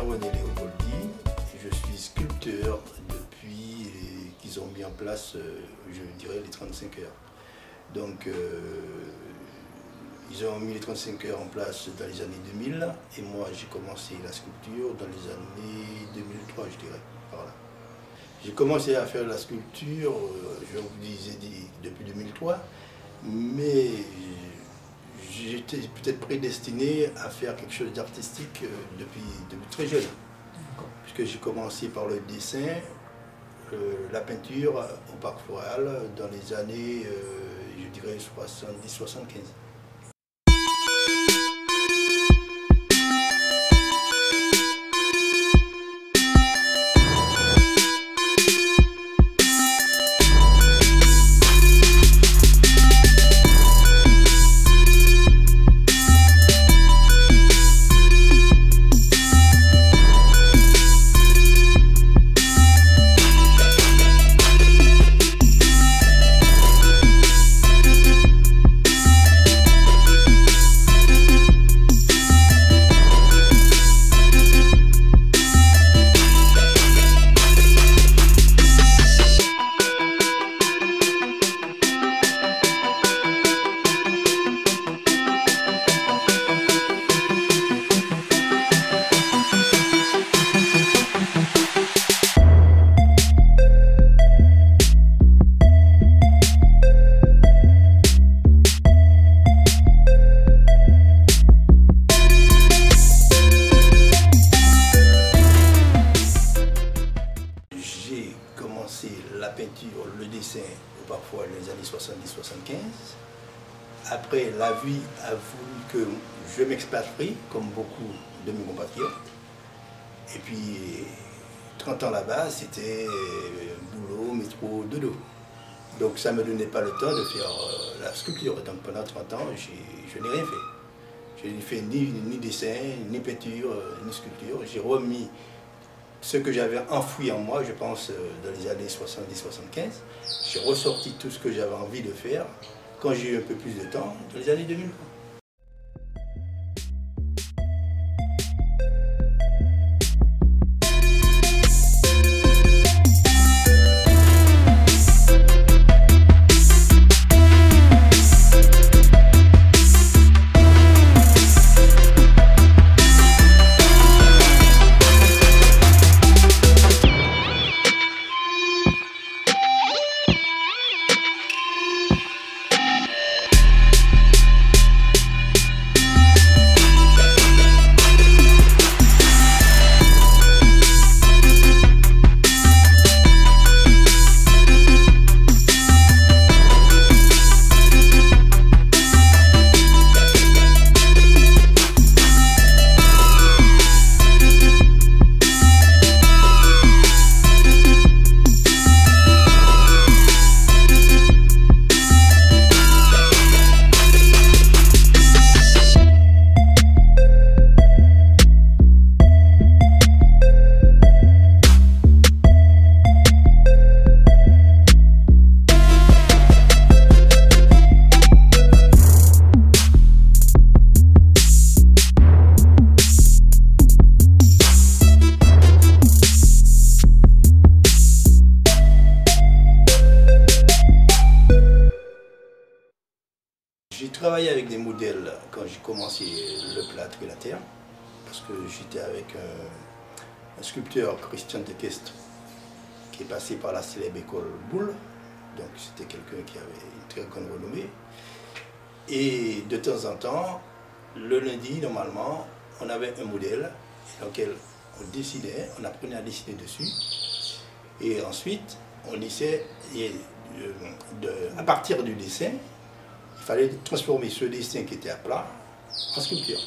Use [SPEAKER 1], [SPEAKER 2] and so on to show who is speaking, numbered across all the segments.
[SPEAKER 1] René Léopoldi, je suis sculpteur depuis qu'ils ont mis en place, je dirais, les 35 heures. Donc, ils ont mis les 35 heures en place dans les années 2000 et moi j'ai commencé la sculpture dans les années 2003, je dirais, par là. J'ai commencé à faire la sculpture, je vous disais, depuis 2003, mais j'étais peut-être prédestiné à faire quelque chose d'artistique depuis très jeune. Puisque j'ai commencé par le dessin, la peinture au Parc Floral dans les années, je dirais, 70-75. La peinture, le dessin, parfois les années 70-75. Après, la vie a voulu que je m'expatrie, comme beaucoup de mes compatriotes. Et puis, 30 ans là-bas, c'était boulot, métro, dodo. Donc ça ne me donnait pas le temps de faire la sculpture. Donc pendant 30 ans, je n'ai rien fait. Je n'ai fait ni dessin, ni peinture, ni sculpture. J'ai remis ce que j'avais enfoui en moi, je pense, dans les années 70-75. J'ai ressorti tout ce que j'avais envie de faire quand j'ai eu un peu plus de temps, dans les années 2000. J'ai travaillé avec des modèles quand j'ai commencé le plâtre et la terre, parce que j'étais avec un sculpteur, Christian de Kestre, qui est passé par la célèbre école Boulle, donc c'était quelqu'un qui avait une très grande renommée. Et de temps en temps, le lundi, normalement, on avait un modèle dans lequel on dessinait, on apprenait à dessiner dessus, et ensuite on essayait, à partir du dessin, il fallait transformer ce dessin qui était à plat en sculpture.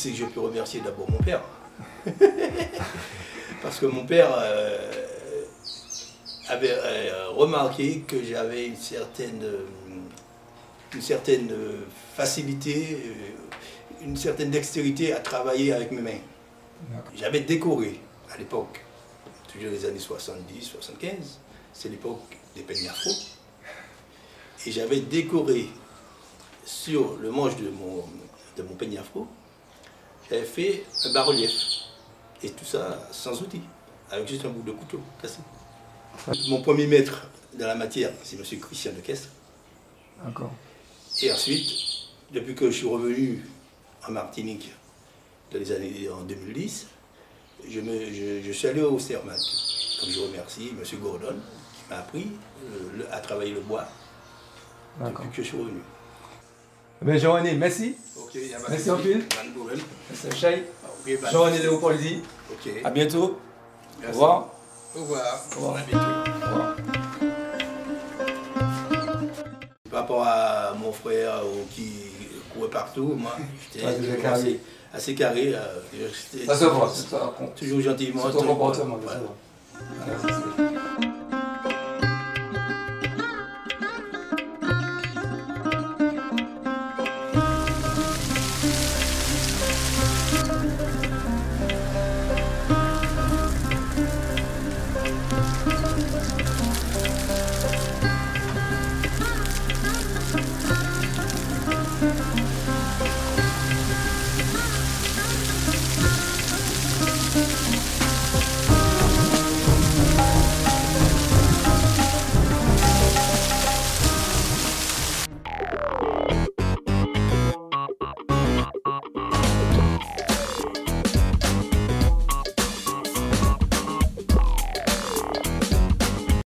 [SPEAKER 1] c'est que je peux remercier d'abord mon père. Parce que mon père avait remarqué que j'avais une certaine facilité, une certaine dextérité à travailler avec mes mains. J'avais décoré à l'époque, toujours les années 70, 75, c'est l'époque des peignes afro. Et j'avais décoré sur le manche de mon peigne afro, j'avais fait un bas-relief. Et tout ça sans outils, avec juste un bout de couteau cassé. Mon premier maître dans la matière, c'est M. Christian Decestre.
[SPEAKER 2] D'accord.
[SPEAKER 1] Et ensuite, depuis que je suis revenu en Martinique en 2010, je suis allé au Cermak. Donc je remercie M. Gordon qui m'a appris à travailler le bois depuis que je suis revenu.
[SPEAKER 2] Ben Jean-René, merci.
[SPEAKER 1] Okay,
[SPEAKER 2] merci en pile. Merci Chay. Jean-René Léopoldie.
[SPEAKER 1] Ok.
[SPEAKER 2] À bientôt.
[SPEAKER 1] Merci.
[SPEAKER 2] Au revoir.
[SPEAKER 1] Au revoir.
[SPEAKER 2] Au revoir.
[SPEAKER 1] À bientôt.
[SPEAKER 2] Au revoir.
[SPEAKER 1] Par rapport à mon frère qui courait partout, moi j'étais assez carré.
[SPEAKER 2] Ça se voit,
[SPEAKER 1] toujours gentiment.
[SPEAKER 2] c'est ton comportement.
[SPEAKER 1] Voilà.